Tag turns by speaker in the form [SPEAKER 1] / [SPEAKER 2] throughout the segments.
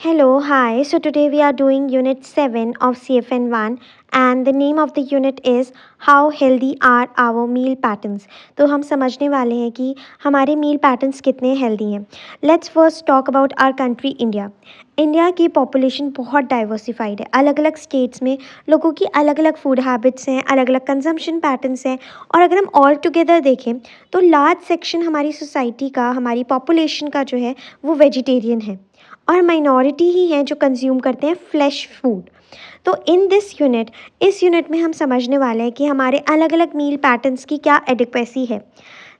[SPEAKER 1] Hello, hi. So today we are doing unit 7 of CFN1 and the name of the unit is How healthy are our meal patterns. तो हम समझने वाले हैं कि हमारे meal patterns कितने healthy हैं. Let's first talk about our country India. India की पॉपुलेशन बहुत डाइवर्सिफाइड है. अलग अलग स्टेट्स में लोगों की अलग अलग फूड हैबिट्स हैं, अलग अलग कंजम्पशन पैटर्न्स हैं. और अगर हम ऑल टुगेदर देखें तो लार्ज सेक्शन हमारी सोसाइटी का, हमारी पॉपुलेशन का जो है वो वेजिटेरियन है और माइनॉरिटी ही हैं जो कंज्यूम करते हैं फ्लैश फूड. तो इन दिस यूनिट इस यूनिट में हम समझने वाले हैं कि हमारे अलग अलग मील पैटर्न्स की क्या एडिक्वेसी है.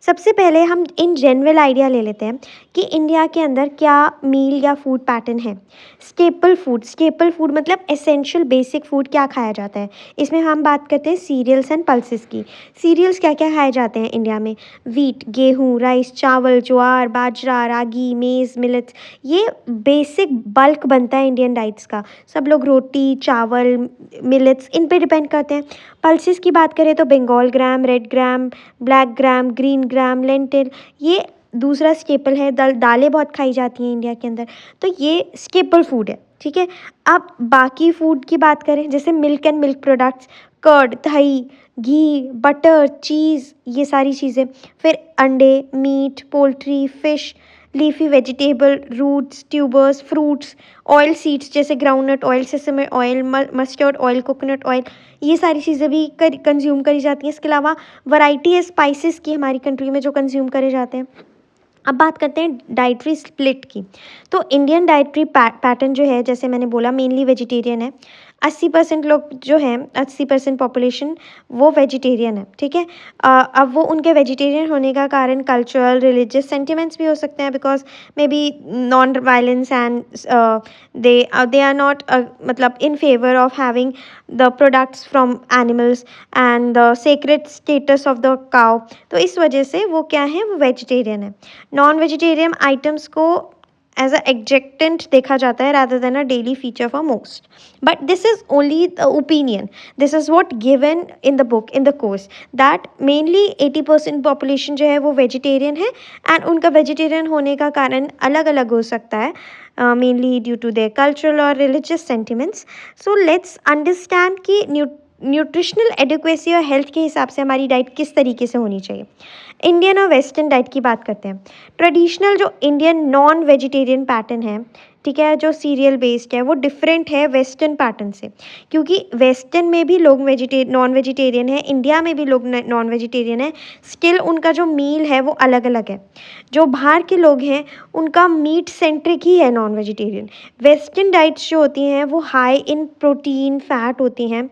[SPEAKER 1] सबसे पहले हम इन जनरल आइडिया ले लेते हैं कि इंडिया के अंदर क्या मील या फूड पैटर्न है. स्टेपल फूड मतलब एसेंशियल बेसिक फूड क्या खाया जाता है. इसमें हम बात करते हैं सीरियल्स एंड पल्सेस की. सीरियल्स क्या क्या खाए जाते हैं इंडिया में. वीट, गेहूँ, राइस, चावल, ज्वार, बाजरा, रागी, मेज़, मिलेट्स. ये बेसिक बल्क बनता है इंडियन डाइट्स का. सब लोग रोटी, चावल, मिलेट्स इन पे डिपेंड करते हैं. पल्सेस की बात करें तो Bengal gram, red gram, black gram, green gram, lentil. ये दूसरा स्टेपल है. दालें बहुत खाई जाती हैं इंडिया के अंदर. तो ये स्टेपल फूड है. ठीक है. अब बाकी फूड की बात करें जैसे milk and milk products, curd, दही, घी, बटर, चीज़, ये सारी चीज़ें. फिर अंडे, meat, poultry, fish, leafy vegetable, roots, tubers, fruits, oil seeds जैसे groundnut oil, sesame oil, mustard oil, coconut oil. ये सारी चीज़ें भी कंज्यूम करी जाती हैं. इसके अलावा वैरायटी है स्पाइसेस की हमारी कंट्री में जो कंज्यूम करे जाते हैं. अब बात करते हैं डाइटरी स्प्लिट की. तो इंडियन डाइटरी पैटर्न जो है, जैसे मैंने बोला, मेनली वेजिटेरियन है. 80% लोग जो हैं, 80% पॉपुलेशन वो वेजिटेरियन है. ठीक है. अब वो उनके वेजिटेरियन होने का कारण कल्चरल रिलीजियस सेंटिमेंट्स भी हो सकते हैं. Because may be non violence and they are not मतलब in favour of having the products from animals and the sacred status of the cow. तो इस वजह से वो क्या है, वो वेजिटेरियन है. नॉन वेजिटेरियन आइटम्स को एज अ एडजेक्टेंट देखा जाता है rather than a daily feature for most. But this is only the opinion. This is what given in the book, in the course, that mainly 80% population जो है वो vegetarian है and उनका vegetarian होने का कारण अलग अलग हो सकता है, mainly due to their cultural और religious sentiments. So let's understand कि न्यूट्रिशनल एडिक्वेसी और हेल्थ के हिसाब से हमारी डाइट किस तरीके से होनी चाहिए. इंडियन और वेस्टर्न डाइट की बात करते हैं. ट्रेडिशनल जो इंडियन नॉन वेजिटेरियन पैटर्न है, ठीक है, जो सीरियल बेस्ड है, वो डिफरेंट है वेस्टर्न पैटर्न से. क्योंकि वेस्टर्न में भी लोग नॉन वेजिटेरियन है, इंडिया में भी लोग नॉन वेजिटेरियन है. स्टिल उनका जो मील है वो अलग अलग है. जो बाहर के लोग हैं उनका मीट सेंट्रिक ही है नॉन वेजिटेरियन. वेस्टर्न डाइट्स जो होती हैं वो हाई इन प्रोटीन फैट होती हैं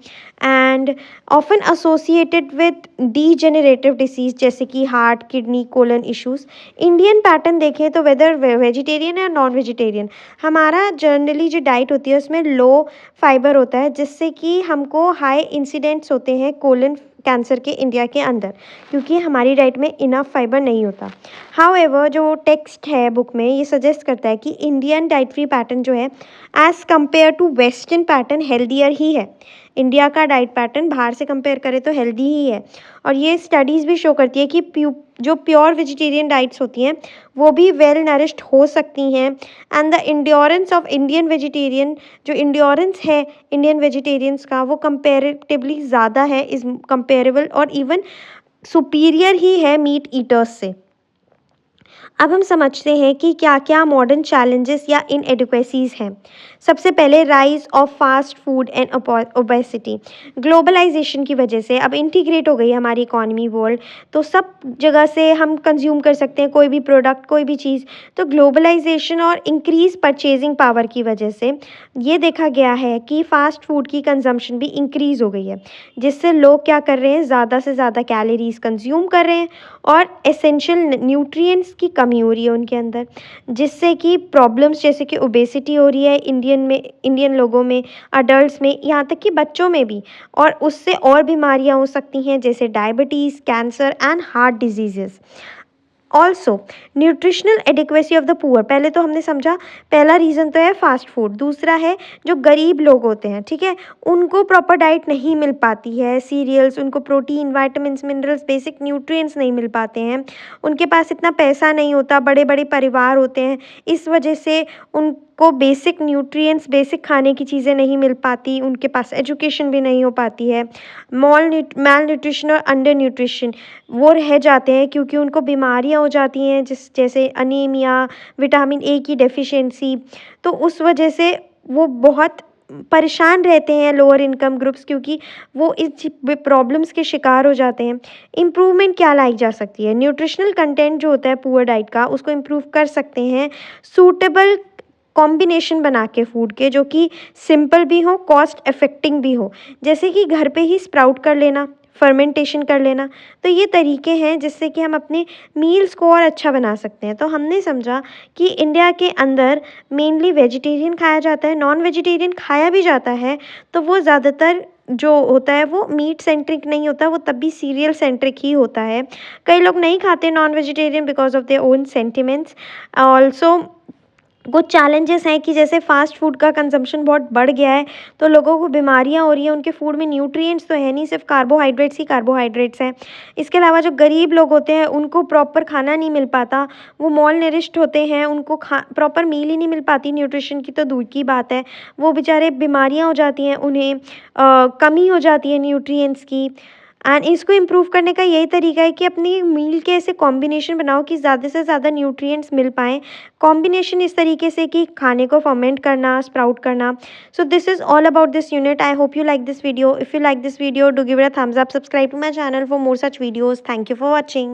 [SPEAKER 1] and often associated with degenerative disease जैसे कि heart, kidney, colon issues. Indian pattern देखें तो वेदर वेजिटेरियन या नॉन वेजिटेरियन, हमारा जनरली जो डाइट होती है उसमें लो फाइबर होता है, जिससे कि हमको हाई इंसिडेंट्स होते हैं कोलन कैंसर के इंडिया के अंदर, क्योंकि हमारी डाइट में इनफ फाइबर नहीं होता. हाउएवर जो टेक्स्ट है बुक में ये सजेस्ट करता है कि इंडियन डाइटरी पैटर्न जो है as compare to western pattern healthier ही है. इंडिया का डाइट पैटर्न बाहर से कंपेयर करें तो हेल्दी ही है. और ये स्टडीज़ भी शो करती है कि जो प्योर वेजिटेरियन डाइट्स होती हैं वो भी वेल नरिश्ड हो सकती हैं. And the endurance of Indian vegetarian, जो इंड्योरेंस है इंडियन वेजिटेरियंस का, वो कंपेरेटिवली ज़्यादा है, इज़ कंपेरेबल और इवन सुपीरियर ही है मीट ईटर्स से. अब हम समझते हैं कि क्या क्या मॉडर्न चैलेंजेस या इनएडिक्वेसीज हैं. सबसे पहले rise of fast food and obesity. Globalisation की वजह से अब इंटीग्रेट हो गई हमारी इकॉनमी वर्ल्ड, तो सब जगह से हम कंज्यूम कर सकते हैं कोई भी प्रोडक्ट, कोई भी चीज़. तो ग्लोबलाइजेशन और इंक्रीज परचेजिंग पावर की वजह से ये देखा गया है कि फ़ास्ट फूड की कंजम्पशन भी इंक्रीज़ हो गई है, जिससे लोग क्या कर रहे हैं, ज़्यादा से ज़्यादा कैलोरीज कंज्यूम कर रहे हैं और एसेंशियल न्यूट्रिएंट्स की कमी हो रही है उनके अंदर, जिससे कि प्रॉब्लम्स जैसे कि ओबेसिटी हो रही है इंडियन लोगों में, अडल्ट्स में, यहाँ तक कि बच्चों में भी. और उससे और बीमारियाँ हो सकती हैं जैसे diabetes, cancer and heart diseases. Also nutritional adequacy of the poor. पहले तो हमने समझा पहला रीज़न तो है फास्ट फूड. दूसरा है जो गरीब लोग होते हैं, ठीक है, उनको प्रॉपर डाइट नहीं मिल पाती है. सीरियल्स, उनको protein, vitamin, minerals, basic nutrients नहीं मिल पाते हैं. उनके पास इतना पैसा नहीं होता, बड़े बड़े परिवार होते हैं, इस वजह से को बेसिक न्यूट्रिएंट्स, बेसिक खाने की चीज़ें नहीं मिल पाती, उनके पास एजुकेशन भी नहीं हो पाती है। मैल न्यूट्रिशन और अंडर न्यूट्रिशन वो रह जाते हैं क्योंकि उनको बीमारियाँ हो जाती हैं, जैसे अनीमिया, विटामिन ए की डेफिशिएंसी। तो उस वजह से वो बहुत परेशान रहते हैं लोअर इनकम ग्रुप्स, क्योंकि वो इस प्रॉब्लम्स के शिकार हो जाते हैं। इम्प्रूवमेंट क्या लाई जा सकती है? न्यूट्रिशनल कंटेंट जो होता है पुअर डाइट का, उसको इम्प्रूव कर सकते हैं सूटेबल कॉम्बिनेशन बना के फूड के, जो कि सिंपल भी हो, कॉस्ट इफेक्टिंग भी हो। जैसे कि घर पे ही स्प्राउट कर लेना, फर्मेंटेशन कर लेना। तो ये तरीके हैं जिससे कि हम अपने मील्स को और अच्छा बना सकते हैं। तो हमने समझा कि इंडिया के अंदर मेनली वेजिटेरियन खाया जाता है, नॉन वेजिटेरियन खाया भी जाता है, तो वो ज़्यादातर जो होता है वो मीट सेंट्रिक नहीं होता, वो तब भी सीरियल सेंट्रिक ही होता है। कई लोग नहीं खाते non vegetarian because of their own sentiments. Also कुछ चैलेंजेस हैं कि जैसे फ़ास्ट फूड का कंजम्पशन बहुत बढ़ गया है, तो लोगों को बीमारियाँ हो रही हैं, उनके फूड में न्यूट्रिएंट्स तो है नहीं, सिर्फ कार्बोहाइड्रेट्स ही कार्बोहाइड्रेट्स हैं। इसके अलावा जो गरीब लोग होते हैं, उनको प्रॉपर खाना नहीं मिल पाता, वो मॉल नरिश्ड होते हैं, उनको प्रॉपर मील ही नहीं मिल पाती, न्यूट्रिशन की तो दूर की बात है। वो बेचारे बीमारियाँ हो जाती हैं, उन्हें कमी हो जाती है न्यूट्रिएंट्स की। एंड इसको इम्प्रूव करने का यही तरीका है कि अपनी मील के ऐसे कॉम्बिनेशन बनाओ कि ज़्यादा से ज़्यादा न्यूट्रिएंट्स मिल पाएँ। कॉम्बिनेशन इस तरीके से कि खाने को फर्मेंट करना, स्प्राउट करना। So this is all about this unit. I hope you like this video. If you like this video, do give it a thumbs up, subscribe to my channel for more such videos. Thank you for watching.